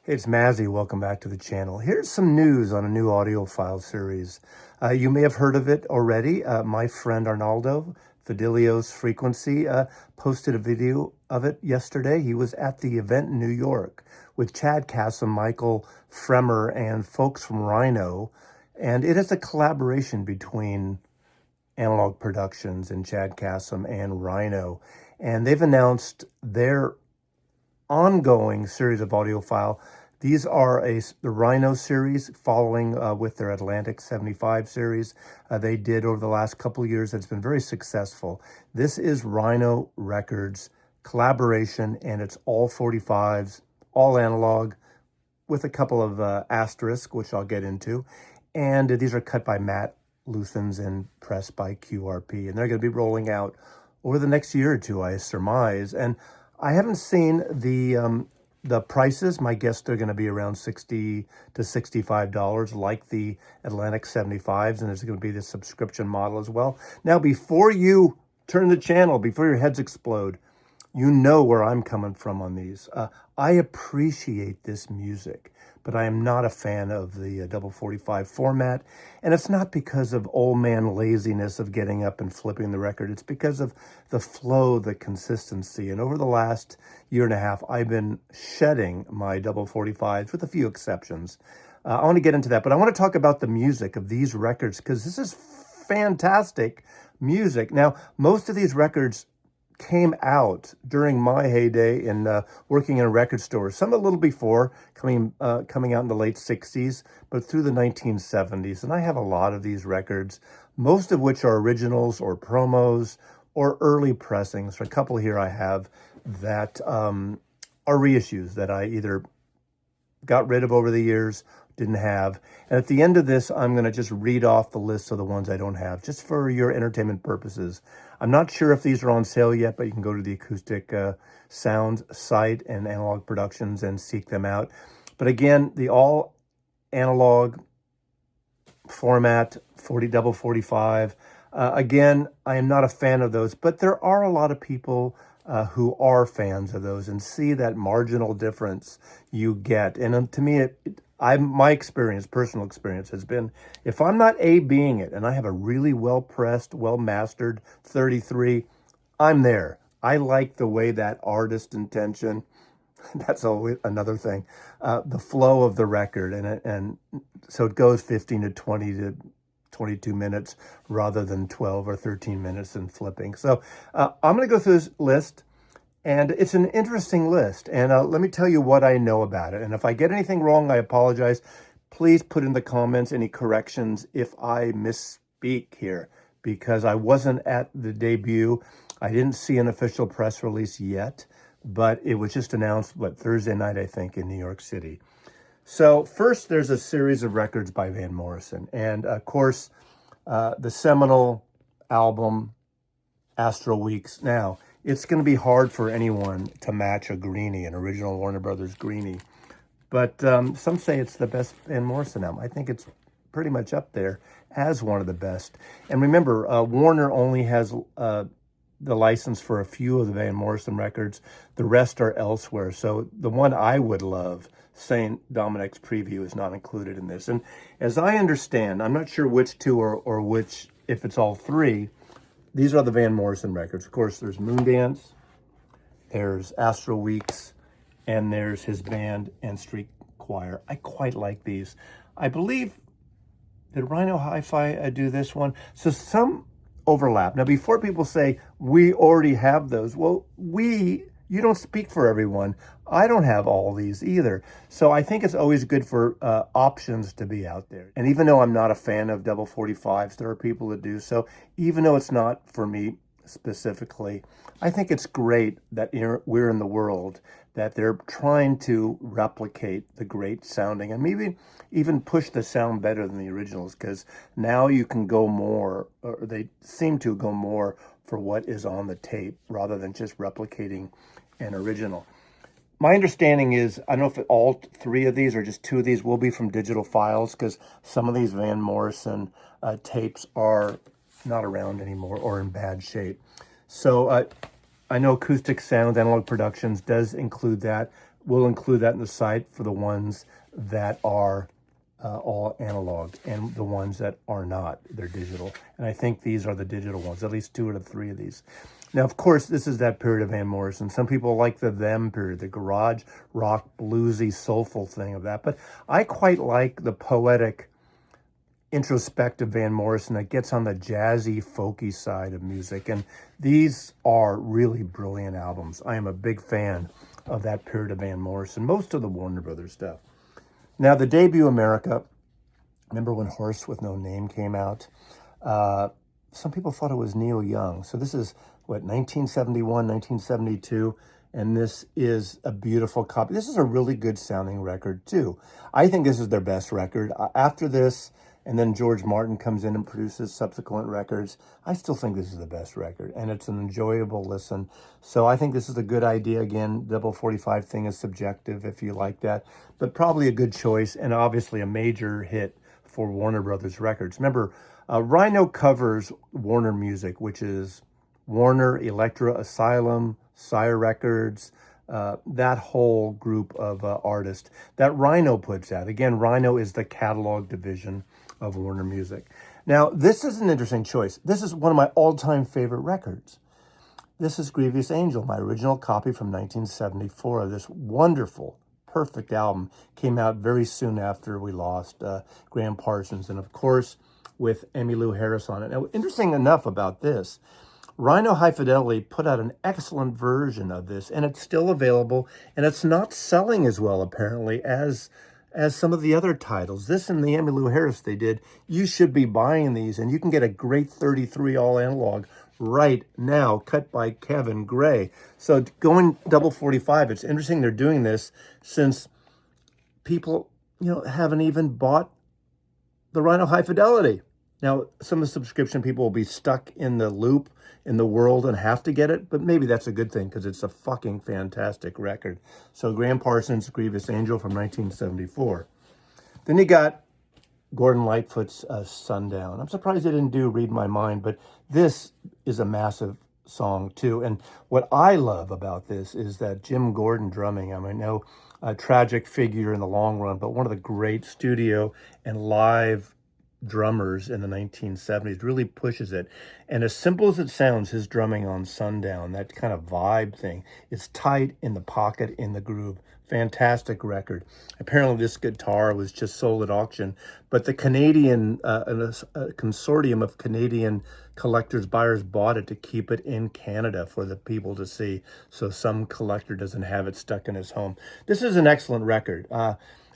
Hey, it's Mazzy. Welcome back to the channel. Here's some news on a new Audiophile series. You may have heard of it already. My friend Arnaldo, Fidelio's Frequency, posted a video of it yesterday. He was at the event in New York with Chad Cassim, Michael Fremer, and folks from Rhino. And it is a collaboration between Analog Productions and Chad Cassim and Rhino. And they've announced their ongoing series of Audiophile. These are the Rhino series following with their Atlantic 75 series they did over the last couple of years. It's been very successful. This is Rhino Records collaboration, and it's all 45s, all analog, with a couple of asterisks, which I'll get into. And these are cut by Matt Luthens and pressed by QRP. And they're going to be rolling out over the next year or two, I surmise. And I haven't seen the prices. My guess they're going to be around $60 to $65, like the Atlantic 75s, and there's going to be the subscription model as well. Now, before you turn the channel, before your heads explode, you know where I'm coming from on these. I appreciate this music, but I am not a fan of the double 45 format. And it's not because of old man laziness of getting up and flipping the record. It's because of the flow, the consistency. And over the last year and a half, I've been shedding my double 45s with a few exceptions. I want to get into that, but I want to talk about the music of these records because this is fantastic music. Now, most of these records came out during my heyday in working in a record store. Some a little before, coming out in the late 60s, but through the 1970s. And I have a lot of these records, most of which are originals or promos or early pressings. A couple here I have that are reissues that I either got rid of over the years, didn't have. And at the end of this, I'm going to just read off the list of the ones I don't have, just for your entertainment purposes. I'm not sure if these are on sale yet, but you can go to the Acoustic Sound site and Analog Productions and seek them out. But again, the all analog format, double 45. Again, I am not a fan of those, but there are a lot of people who are fans of those and see that marginal difference you get. And to me, my experience, personal experience, has been if I'm not A-Bing it and I have a really well-pressed, well-mastered 33, I'm there. I like the way that artist intention, that's always another thing, the flow of the record. And so it goes 15 to 20 to 22 minutes rather than 12 or 13 minutes and flipping. So I'm going to go through this list. And it's an interesting list. And let me tell you what I know about it. And if I get anything wrong, I apologize. Please put in the comments any corrections if I misspeak here, because I wasn't at the debut. I didn't see an official press release yet, but it was just announced, Thursday night, I think, in New York City. So first, there's a series of records by Van Morrison. And of course, the seminal album, Astral Weeks. Now, it's going to be hard for anyone to match a Greenie, an original Warner Brothers Greenie. But some say it's the best Van Morrison album. I think it's pretty much up there as one of the best. And remember, Warner only has the license for a few of the Van Morrison records. The rest are elsewhere. So the one I would love, St. Dominic's Preview, is not included in this. And as I understand, I'm not sure which two or which, if it's all three, these are the Van Morrison records. Of course, there's Moondance, there's Astral Weeks, and there's his band and street choir. I quite like these. I believe, did Rhino Hi-Fi do this one? So some overlap. Now, before people say, we already have those, well, you don't speak for everyone. I don't have all these either. So I think it's always good for options to be out there. And even though I'm not a fan of double 45s, there are people that do. So even though it's not for me specifically, I think it's great that we're in the world, that they're trying to replicate the great sounding and maybe even push the sound better than the originals, because now you can go more, or they seem to go more for what is on the tape rather than just replicating an original. My understanding is, I don't know if all three of these or just two of these will be from digital files, because some of these Van Morrison tapes are not around anymore or in bad shape. So I know Acoustic Sound Analog Productions does include that. we'll include that in the site for the ones that are all analog, and the ones that are not, they're digital. And I think these are the digital ones, at least 2 out of 3 of these. Now, of course, this is that period of Van Morrison. Some people like the them period, the garage rock, bluesy, soulful thing of that. But I quite like the poetic, introspective Van Morrison that gets on the jazzy, folky side of music. And these are really brilliant albums. I am a big fan of that period of Van Morrison, most of the Warner Brothers stuff. Now, the debut America, remember when Horse with No Name came out? Some people thought it was Neil Young. So this is, 1971, 1972, and this is a beautiful copy. This is a really good sounding record, too. I think this is their best record. After this, and then George Martin comes in and produces subsequent records, I still think this is the best record, and it's an enjoyable listen. So I think this is a good idea. Again, double 45 thing is subjective if you like that, but probably a good choice, and obviously a major hit for Warner Brothers Records. Remember, Rhino covers Warner Music, which is Warner, Elektra, Asylum, Sire Records, that whole group of artists that Rhino puts out. Again, Rhino is the catalog division of Warner Music. Now, this is an interesting choice. This is one of my all-time favorite records. This is Grievous Angel, my original copy from 1974 of this wonderful, perfect album. Came out very soon after we lost Graham Parsons, and of course, with Emmylou Harris on it. Now, interesting enough about this, Rhino High Fidelity put out an excellent version of this, and it's still available, and it's not selling as well, apparently, as some of the other titles. This and the Emmylou Harris they did, you should be buying these, and you can get a great 33 all analog right now, cut by Kevin Gray. So going double 45, it's interesting they're doing this since people, haven't even bought the Rhino High Fidelity. Now, some of the subscription people will be stuck in the loop in the world and have to get it, but maybe that's a good thing because it's a fucking fantastic record. So Graham Parsons' Grievous Angel from 1974. Then you got Gordon Lightfoot's Sundown. I'm surprised they didn't do Read My Mind, but this is a massive song too. And what I love about this is that Jim Gordon drumming. I know a tragic figure in the long run, but one of the great studio and live drummers in the 1970s, really pushes it. And as simple as it sounds, his drumming on Sundown, that kind of vibe thing, it's tight in the pocket, in the groove. Fantastic record. Apparently this guitar was just sold at auction, but the Canadian, a consortium of Canadian collectors, buyers bought it to keep it in Canada for the people to see, so some collector doesn't have it stuck in his home. This is an excellent record.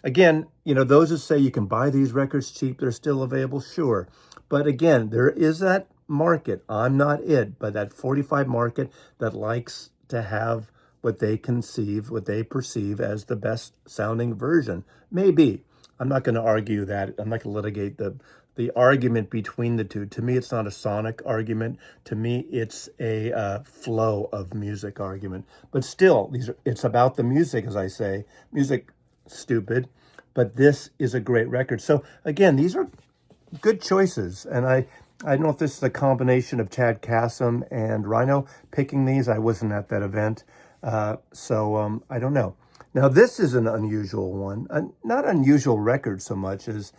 Again, those who say you can buy these records cheap, they're still available, sure. But again, there is that market, I'm not it, but that 45 market that likes to have what they perceive as the best sounding version. Maybe. I'm not going to argue that. I'm not going to litigate the argument between the two. To me, it's not a sonic argument. To me, it's a flow of music argument. But still, it's about the music, as I say. Music, stupid, but this is a great record. So again, these are good choices, and I don't know if this is a combination of Chad Kassem and Rhino picking these. I wasn't at that event, so I don't know. Now this is an unusual one, not unusual record so much as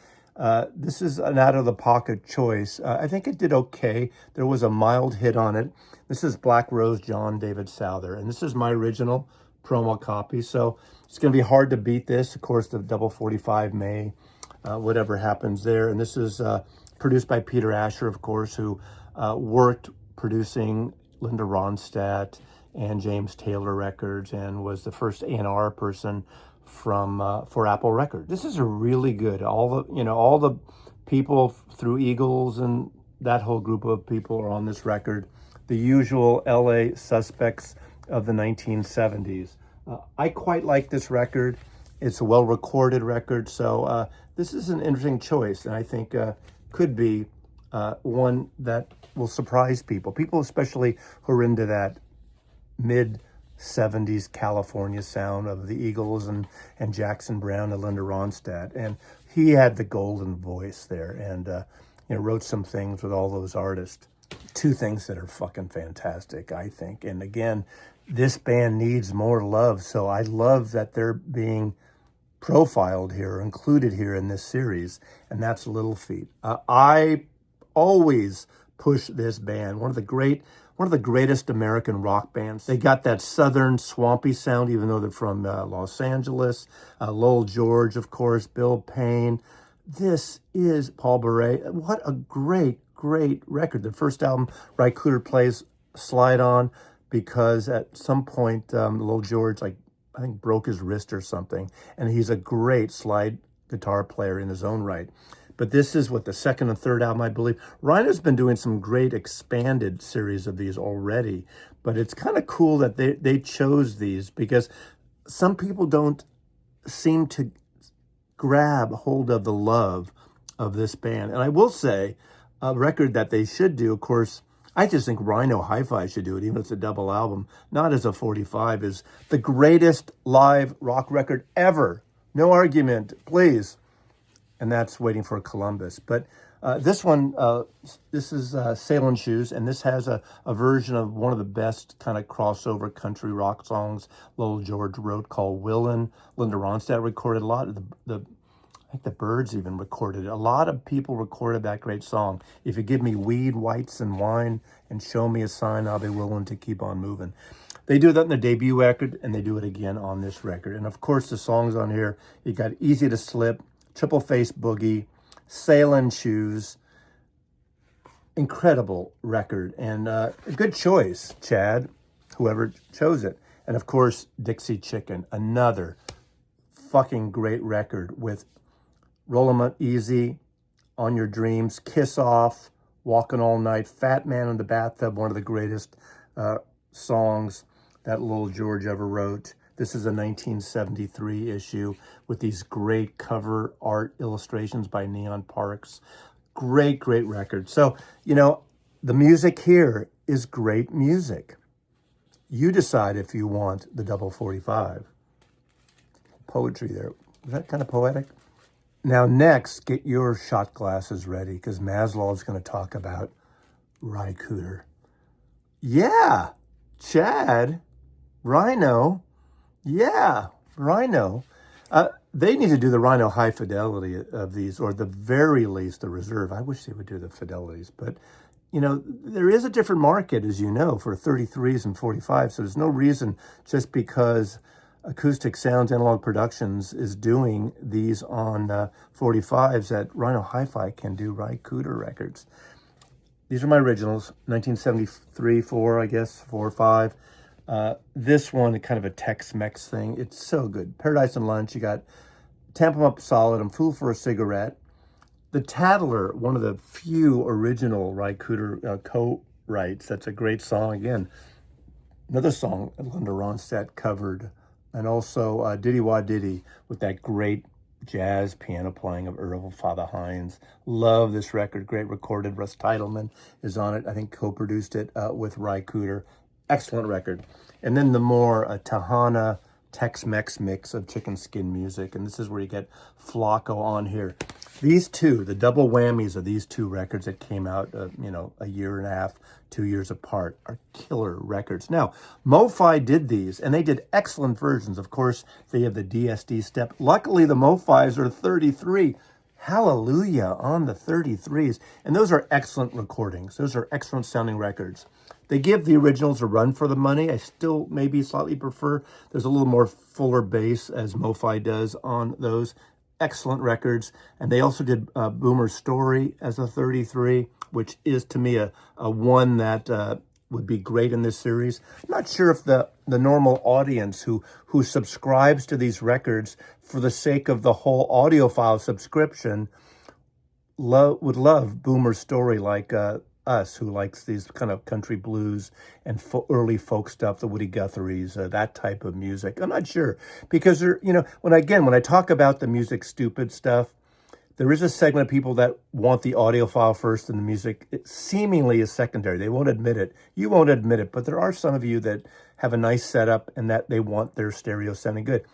this is an out-of-the-pocket choice. I think it did okay. There was a mild hit on it. This is Black Rose, John David Souther, and this is my original promo copy, so it's going to be hard to beat this. Of course, the double 45 may, whatever happens there. And this is produced by Peter Asher, of course, who worked producing Linda Ronstadt and James Taylor records and was the first A&R person for Apple Records. This is a really good, all the people through Eagles and that whole group of people are on this record. The usual LA suspects of the 1970s. I quite like this record. It's a well-recorded record, so this is an interesting choice, and I think could be one that will surprise people. People especially who are into that mid-70s California sound of the Eagles and Jackson Browne and Linda Ronstadt. And he had the golden voice there and wrote some things with all those artists. Two things that are fucking fantastic, I think. And again, this band needs more love. So I love that they're being profiled here, included here in this series, and that's Little Feat. I always push this band. One of the greatest American rock bands. They got that southern swampy sound, even though they're from Los Angeles. Lowell George, of course, Bill Payne. This is Paul Bourret. What a great, great record. The first album, Cooder plays slide on because at some point, Lowell George, I think, broke his wrist or something, and he's a great slide guitar player in his own right. But this is the second and third album, I believe. Rhino's been doing some great expanded series of these already, but it's kind of cool that they chose these because some people don't seem to grab hold of the love of this band. And I will say, a record that they should do, of course, I just think Rhino Hi-Fi should do it, even if it's a double album, not as a 45, is the greatest live rock record ever. No argument, please. And that's Waiting for Columbus. But this one, this is Sailin' Shoes, and this has a version of one of the best kind of crossover country rock songs Lowell George wrote called Willin'. Linda Ronstadt recorded a lot of I think the Byrds even recorded it. A lot of people recorded that great song. If you give me weed, whites, and wine, and show me a sign, I'll be willing to keep on moving. They do that in their debut record, and they do it again on this record. And of course, the songs on here, you got Easy to Slip, Triple Face Boogie, Sailin' Shoes. Incredible record, and a good choice, Chad, whoever chose it. And of course, Dixie Chicken, another fucking great record with Roll 'em Up Easy, On Your Dreams, Kiss Off, Walking All Night, Fat Man in the Bathtub, one of the greatest songs that Lowell George ever wrote. This is a 1973 issue with these great cover art illustrations by Neon Parks. Great, great record. So, the music here is great music. You decide if you want the double 45. Poetry there. Is that kind of poetic? Now, next, get your shot glasses ready because Maslow is going to talk about Cooder. Yeah, Chad, Rhino. Yeah, Rhino. They need to do the Rhino high fidelity of these, or at the very least the reserve. I wish they would do the fidelities, but there is a different market, as you know, for 33s and 45s. So there's no reason just because Acoustic Sounds Analog Productions is doing these on 45s that Rhino Hi-Fi can do Cooder records. These are my originals, 1973, 4, I guess, 4 or 5. This one, kind of a Tex-Mex thing. It's so good. Paradise and Lunch. You got Tamp 'em Up Solid. I'm Fool for a Cigarette. The Tattler, one of the few original Cooder co-writes. That's a great song. Again, another song that Linda Ronstadt covered. And also Diddy Wah Diddy with that great jazz piano playing of Earl Father Hines. Love this record. Great recorded. Russ Titleman is on it. I think co-produced it with Cooder. Excellent record. And then the more Tahana Tex-Mex mix of chicken skin music. And this is where you get Flacco on here. These two, the double whammies of these two records that came out, a year and a half, 2 years apart, are killer records. Now, MoFi did these, and they did excellent versions. Of course, they have the DSD step. Luckily, the MoFis are 33. Hallelujah on the 33s. And those are excellent recordings. Those are excellent sounding records. They give the originals a run for the money. I still maybe slightly prefer. There's a little more fuller bass, as MoFi does on those. Excellent records. And they also did Boomer's Story as a 33, which is to me a one that would be great in this series. I'm not sure if the normal audience who subscribes to these records for the sake of the whole audiophile subscription would love Boomer's Story like us, who likes these kind of country blues and early folk stuff, the Woody Guthries, that type of music. I'm not sure, because when I talk about the music stupid stuff, there is a segment of people that want the audiophile first and the music seemingly is secondary. They won't admit it. You won't admit it, but there are some of you that have a nice setup and that they want their stereo sounding good.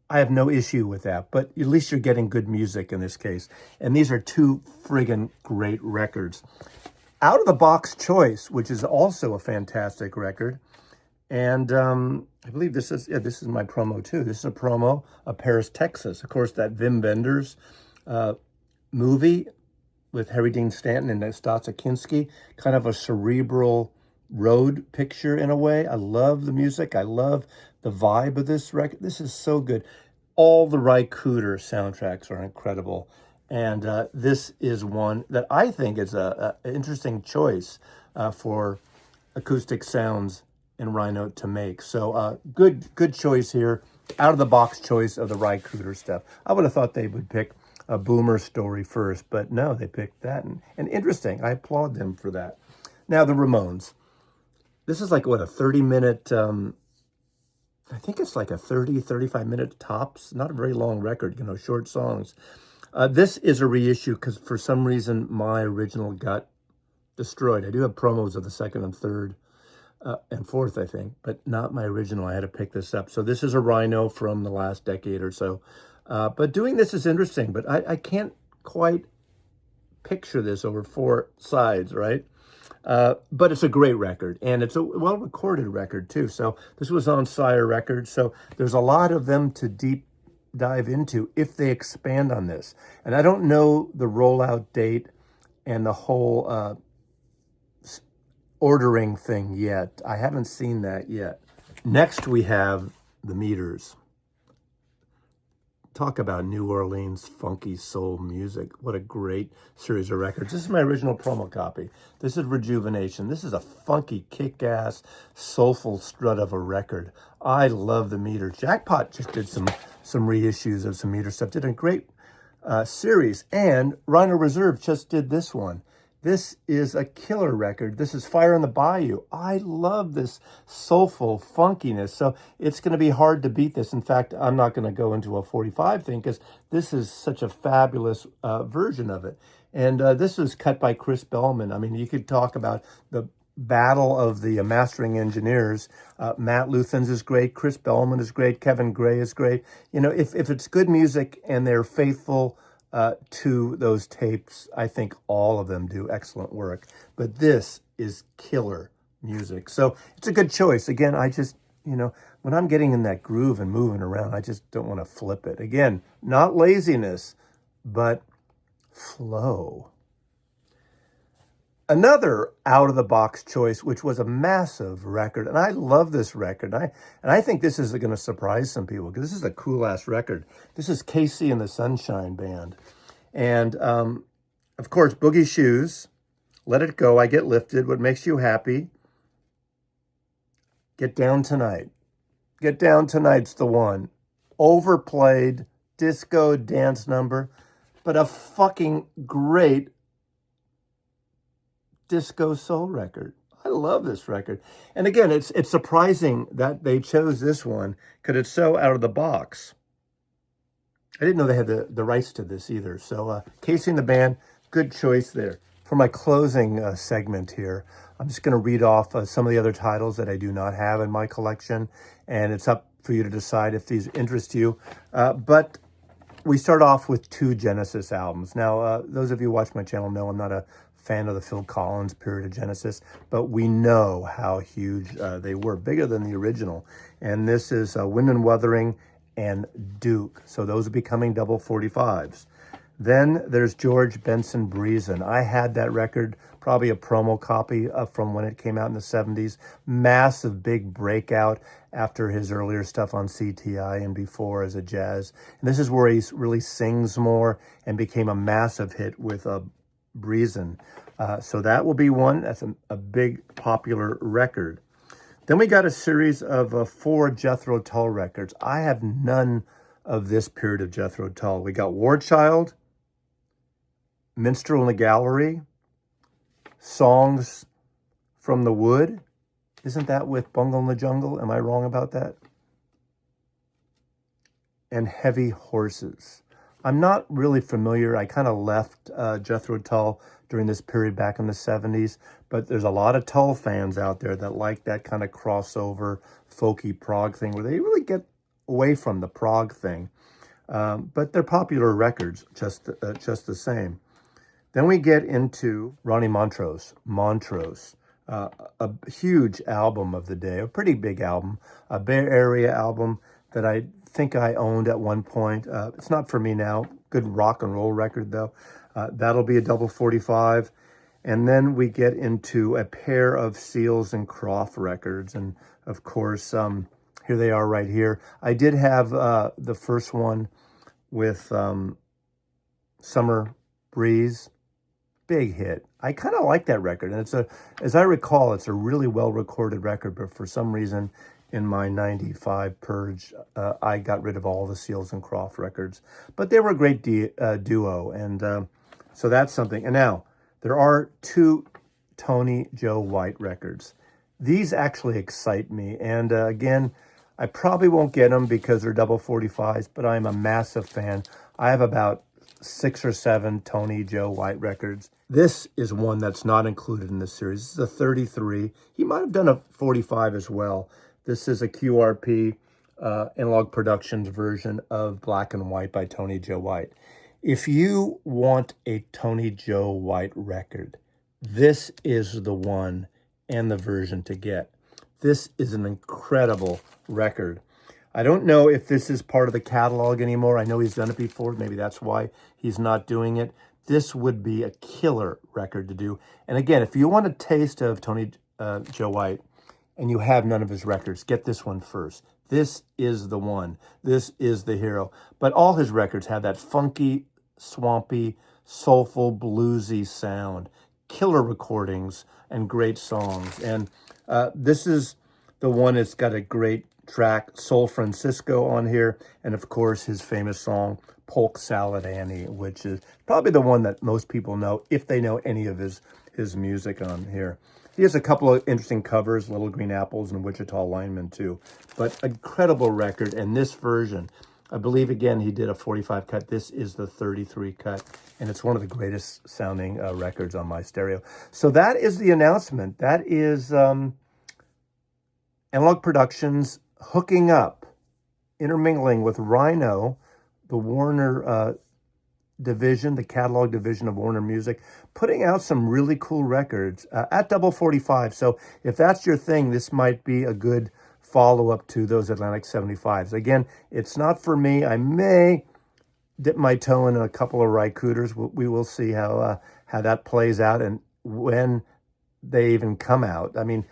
I have no issue with that, but at least you're getting good music in this case. And these are two friggin' great records. Out of the Box Choice, which is also a fantastic record, And I believe this is my promo too. This is a promo of Paris, Texas. Of course, that Wim Wenders movie with Harry Dean Stanton and Stasa Kinski, kind of a cerebral road picture in a way. I love the music. I love the vibe of this record. This is so good. All the Cooder soundtracks are incredible. And this is one that I think is an interesting choice for acoustic sounds in Rhino to make. So good choice here. Out of the box choice of the Cooder stuff. I would have thought they would pick a Boomer Story first, but no, they picked that. And interesting. I applaud them for that. Now, the Ramones. This is like, what, a 30-minute, I think it's like a 35-minute tops. Not a very long record, short songs. This is a reissue because for some reason my original got destroyed. I do have promos of the second and third and fourth, I think, but not my original. I had to pick this up. So this is a Rhino from the last decade or so. But doing this is interesting, but I can't quite picture this over 4 sides, right? But it's a great record, and it's a well-recorded record, too. So this was on Sire Records, so there's a lot of them to deep dive into if they expand on this. And I don't know the rollout date and the whole ordering thing yet. I haven't seen that yet. Next, we have the Meters. Talk about New Orleans funky soul music. What a great series of records. This is my original promo copy. This is Rejuvenation. This is a funky, kick-ass, soulful strut of a record. I love the Meters. Jackpot just did some reissues of some Meter stuff. Did a great series. And Rhino Reserve just did this one. This is a killer record. This is Fire in the Bayou. I love this soulful funkiness. So it's going to be hard to beat this. In fact, I'm not going to go into a 45 thing because this is such a fabulous version of it. And this was cut by Chris Bellman. I mean, you could talk about the battle of the mastering engineers. Matt Luthens is great. Chris Bellman is great. Kevin Gray is great. If it's good music and they're faithful to those tapes, I think all of them do excellent work. But this is killer music. So it's a good choice. Again, I just, when I'm getting in that groove and moving around, I just don't want to flip it. Again, not laziness, but flow. Another out-of-the-box choice, which was a massive record, and I love this record. And I think this is going to surprise some people because this is a cool-ass record. This is Casey and the Sunshine Band. And, of course, Boogie Shoes, Let It Go, I Get Lifted, What Makes You Happy, Get Down Tonight. Get Down Tonight's the one. Overplayed disco dance number, but a fucking great disco soul record. I love this record. And again, it's surprising that they chose this one because it's so out of the box. I didn't know they had the rights to this either. So Casey and the Band, good choice there. For my closing segment here, I'm just going to read off some of the other titles that I do not have in my collection. And it's up for you to decide if these interest you. But we start off with 2 Genesis albums. Now, those of you who watch my channel know I'm not a fan of the Phil Collins period of Genesis, but we know how huge they were, bigger than the original. And this is Wind and Wuthering and Duke. So those are becoming double 45s. Then there's George Benson Breezin'. I had that record, probably a promo copy from when it came out in the 70s. Massive big breakout after his earlier stuff on CTI and before as a jazz. And this is where he really sings more and became a massive hit with Breezin'. So that will be one. That's a big popular record. Then we got a series of 4 Jethro Tull records. I have none of this period of Jethro Tull. We got War Child, Minstrel in the Gallery, Songs from the Wood. Isn't that with Bungle in the Jungle? Am I wrong about that? And Heavy Horses. I'm not really familiar. I kind of left Jethro Tull during this period back in the 70s, but there's a lot of Tull fans out there that like that kind of crossover folky prog thing where they really get away from the prog thing. But they're popular records just the same. Then we get into Ronnie Montrose. a huge album of the day, a pretty big album, a Bay Area album that I think I owned at one point. It's not for me now. Good rock and roll record, though. That'll be a double 45. And then we get into a pair of Seals and Croft records. And, of course, here they are right here. I did have the first one with Summer Breeze. Big hit. I kind of like that record. And as I recall, it's a really well-recorded record, but for some reason in my 95 purge, I got rid of all the Seals and Croft records. But they were a great duo, and so that's something. And now, there are 2 Tony Joe White records. These actually excite me, and again, I probably won't get them because they're double 45s, but I'm a massive fan. I have about 6 or 7 Tony Joe White records. This is one that's not included in this series. This is a 33. He might have done a 45 as well. This is a QRP Analog Productions version of Black and White by Tony Joe White. If you want a Tony Joe White record, this is the one and the version to get. This is an incredible record. I don't know if this is part of the catalog anymore. I know he's done it before. Maybe that's why he's not doing it. This would be a killer record to do. And again, if you want a taste of Tony Joe White and you have none of his records, get this one first. This is the one. This is the hero. But all his records have that funky, swampy, soulful, bluesy sound. Killer recordings and great songs. And this is the one that's got a great track, Soul Francisco, on here, and of course his famous song Polk Salad Annie, which is probably the one that most people know if they know any of his music on here. He has a couple of interesting covers, Little Green Apples and Wichita Lineman too, but incredible record. And this version, I believe again he did a 45 cut. This is the 33 cut, and it's one of the greatest sounding records on my stereo. So that is the announcement. That is Analog Productions hooking up, intermingling with Rhino, the Warner division, the catalog division of Warner Music, putting out some really cool records at double 45. So if that's your thing, this might be a good follow-up to those Atlantic 75s. Again, it's not for me. I may dip my toe in a couple of Cooders. We will see how that plays out and when they even come out. I mean,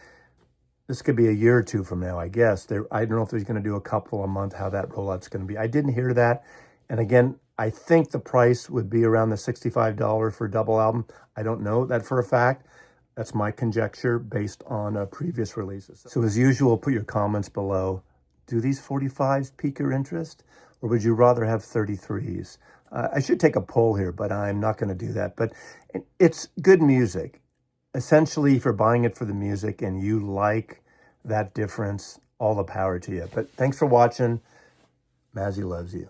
this could be a year or two from now, I guess. I don't know if he's going to do a couple a month, how that rollout's going to be. I didn't hear that. And again, I think the price would be around the $65 for a double album. I don't know that for a fact. That's my conjecture based on previous releases. So as usual, put your comments below. Do these 45s pique your interest? Or would you rather have 33s? I should take a poll here, but I'm not going to do that. But it's good music. Essentially, if you're buying it for the music and you like that difference, all the power to you. But thanks for watching. Mazzy loves you.